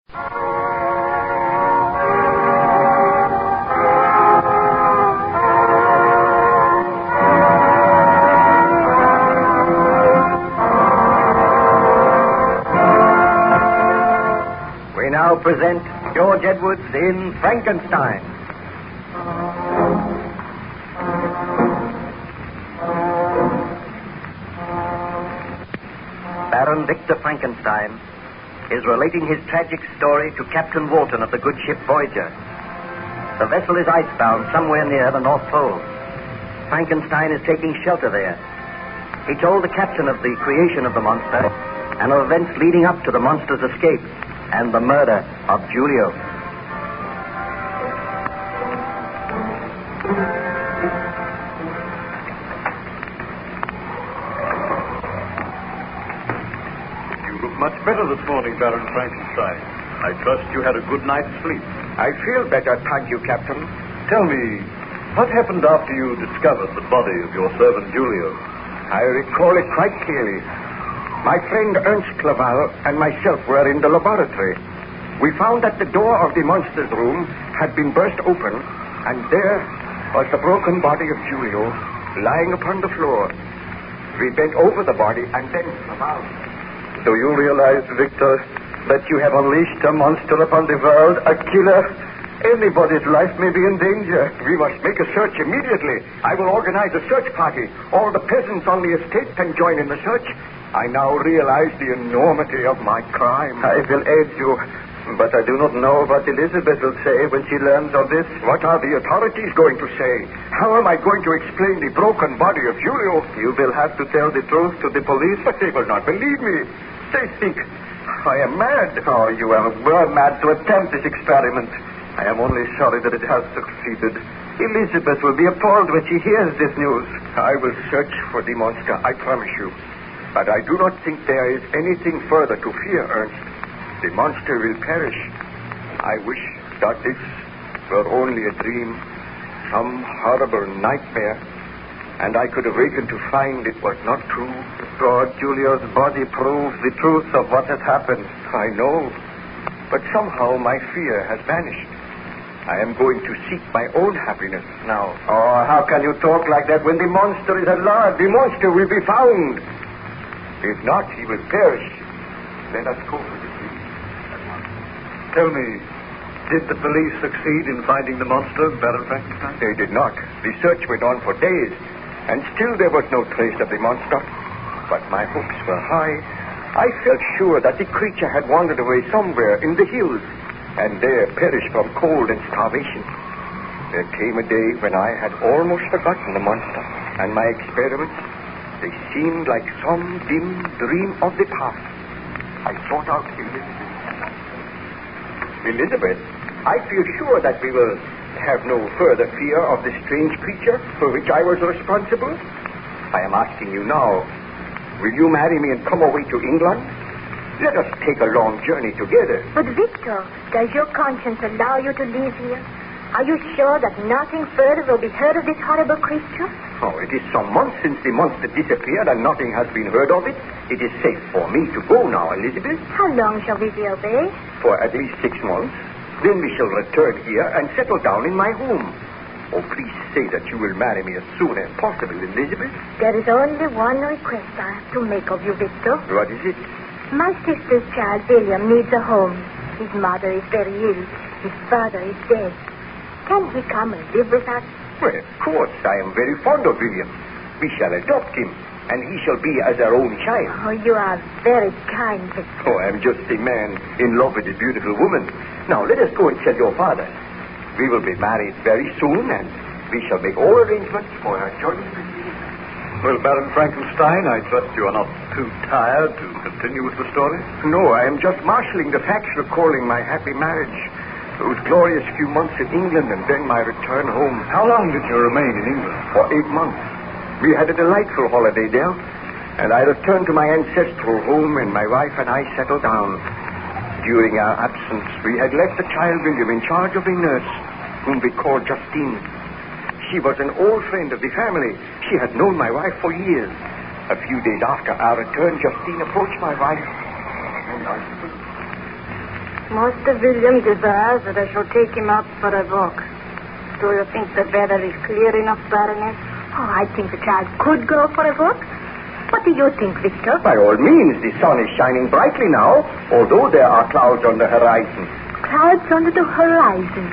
We now present George Edwards in Frankenstein. Baron Victor Frankenstein is relating his tragic story to Captain Walton of the good ship Voyager. The vessel is icebound somewhere near the North Pole. Frankenstein is taking shelter there. He told the captain of the creation of the monster and of events leading up to the monster's escape and the murder of Julio. Much better this morning, Baron Frankenstein. I trust you had a good night's sleep. I feel better, thank you, Captain. Tell me, what happened after you discovered the body of your servant Julio? I recall it quite clearly. My friend Ernst Clerval and myself were in the laboratory. We found that the door of the monster's room had been burst open, and there was the broken body of Julio lying upon the floor. We bent over the body and then Clerval. Do you realize, Victor, that you have unleashed a monster upon the world, a killer? Anybody's life may be in danger. We must make a search immediately. I will organize a search party. All the peasants on the estate can join in the search. I now realize the enormity of my crime. I will aid you, but I do not know what Elizabeth will say when she learns of this. What are the authorities going to say? How am I going to explain the broken body of Julio? You will have to tell the truth to the police. But they will not believe me. They think I am mad. Oh, you were mad to attempt this experiment. I am only sorry that it has succeeded. Elizabeth will be appalled when she hears this news. I will search for the monster, I promise you. But I do not think there is anything further to fear, Ernst. The monster will perish. I wish that this were only a dream, some horrible nightmare, and I could awaken to find it was not true. God, Julio's body proves the truth of what has happened. I know, but somehow my fear has vanished. I am going to seek my own happiness now. Oh, how can you talk like that when the monster is alive? The monster will be found. If not, he will perish. Let us go for the dream. Tell me, did the police succeed in finding the monster, Baron Frankenstein? They did not. The search went on for days, and still there was no trace of the monster. But my hopes were high. I felt sure that the creature had wandered away somewhere in the hills, and there perished from cold and starvation. There came a day when I had almost forgotten the monster, and my experiments, they seemed like some dim dream of the past. I sought out Elizabeth. Elizabeth, I feel sure that we will have no further fear of the strange creature for which I was responsible. I am asking you now, will you marry me and come away to England? Let us take a long journey together. But Victor, does your conscience allow you to live here? Are you sure that nothing further will be heard of this horrible creature? Oh, it is some months since the monster disappeared and nothing has been heard of it. It is safe for me to go now, Elizabeth. How long shall we be away? For at least 6 months. Then we shall return here and settle down in my home. Oh, please say that you will marry me as soon as possible, Elizabeth. There is only one request I have to make of you, Victor. What is it? My sister's child, William, needs a home. His mother is very ill. His father is dead. Can he come and live with us? Well, of course. I am very fond of William. We shall adopt him, and he shall be as our own child. Oh, you are very kind, Victor. Oh, I am just a man in love with a beautiful woman. Now, let us go and tell your father. We will be married very soon, and we shall make all arrangements for our journey. Well, Baron Frankenstein, I trust you are not too tired to continue with the story? No, I am just marshalling the facts recalling my happy marriage. Those glorious few months in England and then my return home. How long did you remain in England? For 8 months. We had a delightful holiday there, and I returned to my ancestral home, and my wife and I settled down. During our absence, we had left the child William in charge of a nurse, whom we called Justine. She was an old friend of the family. She had known my wife for years. A few days after our return, Justine approached my wife. Master William desires that I shall take him out for a walk. Do you think the weather is clear enough, Baroness? Oh, I think the child could go for a walk. What do you think, Victor? By all means, the sun is shining brightly now, although there are clouds on the horizon. Clouds under the horizon.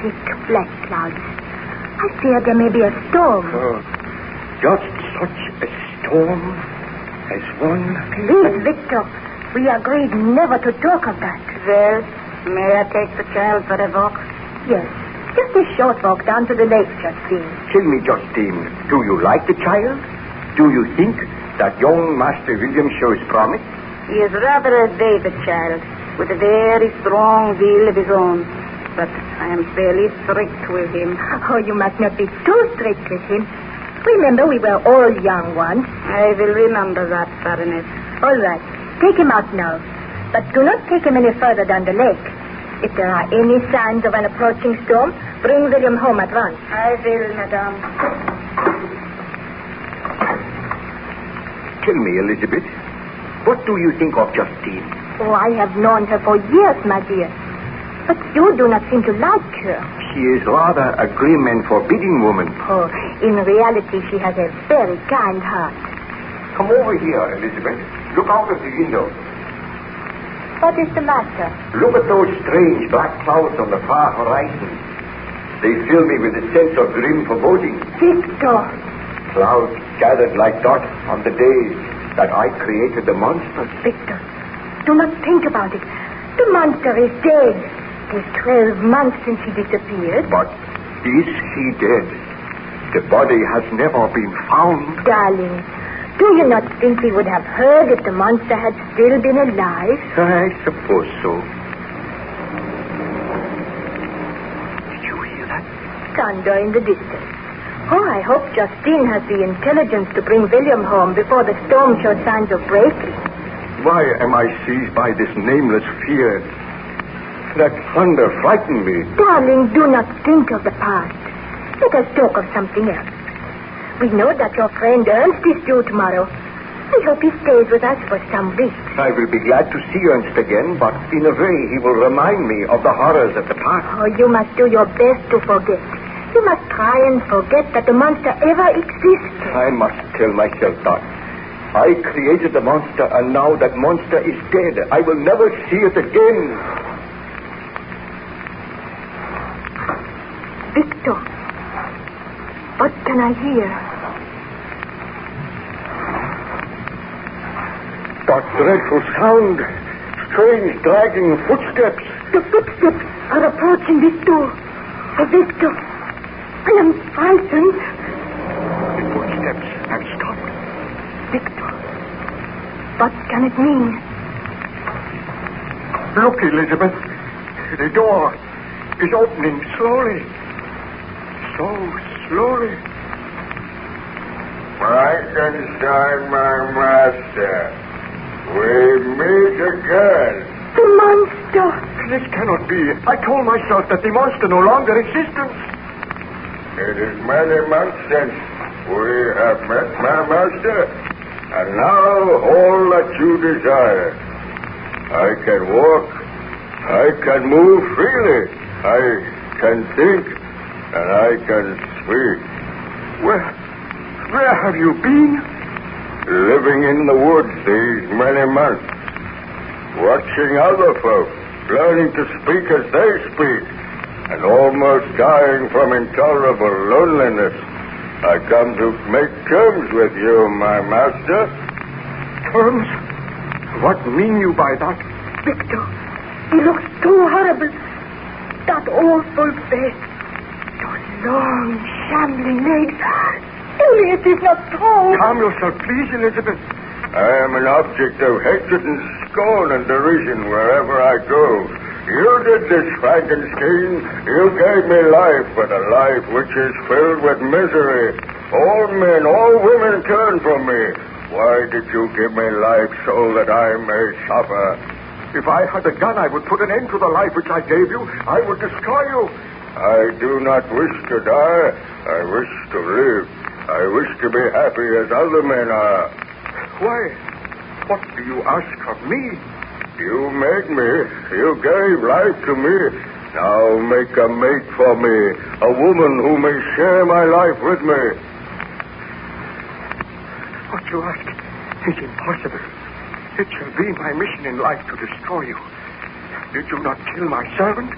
Thick black clouds. I fear there may be a storm. Oh, just such a storm as one... Please, Victor. We agreed never to talk of that. Well, may I take the child for a walk? Yes. Just a short walk down to the lake, Justine. Tell me, Justine, do you like the child? Do you think that young Master William shows promise? He is rather a baby child, with a very strong will of his own. But I am fairly strict with him. Oh, you must not be too strict with him. Remember, we were all young once. I will remember that, Baroness. All right. Take him out now. But do not take him any further down the lake. If there are any signs of an approaching storm, bring William home at once. I will, Madame. Tell me, Elizabeth, what do you think of Justine? Oh, I have known her for years, my dear. But you do not seem to like her. She is rather a grim and forbidding woman. Oh, in reality, she has a very kind heart. Come over here, Elizabeth. Look out of the window. What is the matter? Look at those strange black clouds on the far horizon. They fill me with a sense of grim foreboding. Victor! Clouds gathered like dots on the days that I created the monster. Victor, do not think about it. The monster is dead. It is 12 months since he disappeared. But is he dead? The body has never been found. Darling, do you not think we would have heard if the monster had still been alive? I suppose so. Did you hear that? Thunder in the distance. Oh, I hope Justine has the intelligence to bring William home before the storm shows signs of breaking. Why am I seized by this nameless fear? That thunder frightened me. Darling, do not think of the past. Let us talk of something else. We know that your friend Ernst is due tomorrow. I hope he stays with us for some weeks. I will be glad to see Ernst again, but in a way he will remind me of the horrors of the past. Oh, you must do your best to forget. You must try and forget that the monster ever existed. I must tell myself that. I created the monster, and now that monster is dead. I will never see it again. Victor, what can I hear? That dreadful sound. Strange, dragging footsteps. The footsteps are approaching this door. Oh, Victor, I am frightened. The footsteps have stopped. Victor, what can it mean? Look, Elizabeth. The door is opening slowly. So slowly. Frankenstein, my master. We meet again. The monster. This cannot be. I told myself that the monster no longer existed. It is many months since we have met, my master. And now all that you desire. I can walk. I can move freely. I can think. And I can speak. Where have you been? Living in the woods these many months. Watching other folk. Learning to speak as they speak. And almost dying from intolerable loneliness. I come to make terms with you, my master. Terms? What mean you by that? Victor, he looks too horrible. That awful face. Those long, shambling legs. Surely it is not true. Calm yourself, please, Elizabeth. I am an object of hatred and scorn and derision wherever I go. You did this, Frankenstein. You gave me life, but a life which is filled with misery. All men, all women turn from me. Why did you give me life so that I may suffer? If I had a gun, I would put an end to the life which I gave you. I would destroy you. I do not wish to die. I wish to live. I wish to be happy as other men are. Why? What do you ask of me? You made me. You gave life to me. Now make a mate for me, a woman who may share my life with me. What you ask is impossible. It shall be my mission in life to destroy you. Did you not kill my servant?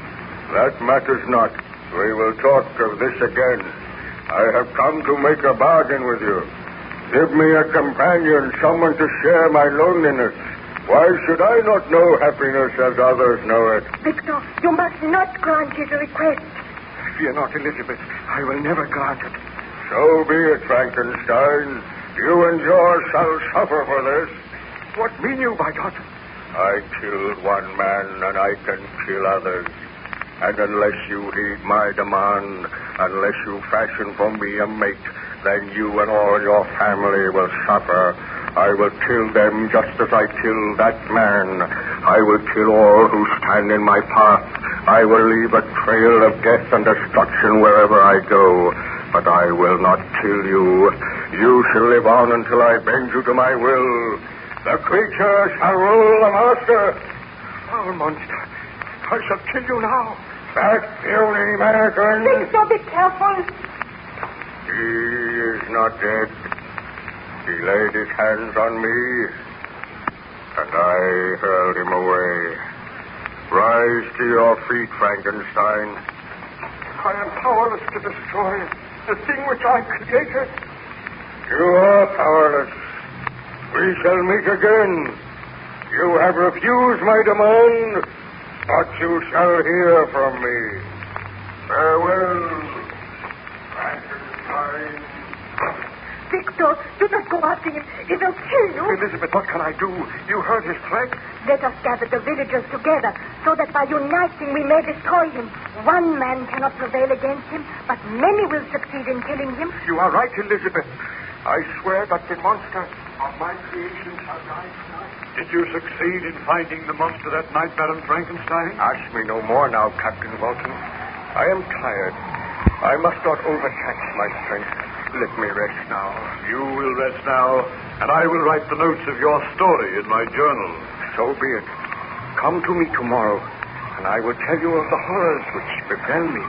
That matters not. We will talk of this again. I have come to make a bargain with you. Give me a companion, someone to share my loneliness. Why should I not know happiness as others know it? Victor, you must not grant his request. Fear not, Elizabeth. I will never grant it. So be it, Frankenstein. You and yours shall suffer for this. What mean you by that? I killed one man, and I can kill others. And unless you heed my demand, unless you fashion for me a mate, then you and all your family will suffer. I will kill them just as I killed that man. I will kill all who stand in my path. I will leave a trail of death and destruction wherever I go. But I will not kill you. You shall live on until I bend you to my will. The creature shall rule the master. Foul monster. I shall kill you now. That puny American. Victor, be careful. He is not dead. He laid his hands on me, and I hurled him away. Rise to your feet, Frankenstein. I am powerless to destroy the thing which I created. You are powerless. We shall meet again. You have refused my demand, but you shall hear from me. Farewell, Frankenstein. Victor, do not go after him. He will kill you. Elizabeth, what can I do? You heard his threat. Let us gather the villagers together so that by uniting we may destroy him. One man cannot prevail against him, but many will succeed in killing him. You are right, Elizabeth. I swear that the monster of my creation shall die tonight. Did you succeed in finding the monster that night, Baron Frankenstein? Ask me no more now, Captain Walton. I am tired. I must not overtax my strength. Let me rest now. You will rest now, and I will write the notes of your story in my journal. So be it. Come to me tomorrow, and I will tell you of the horrors which befell me.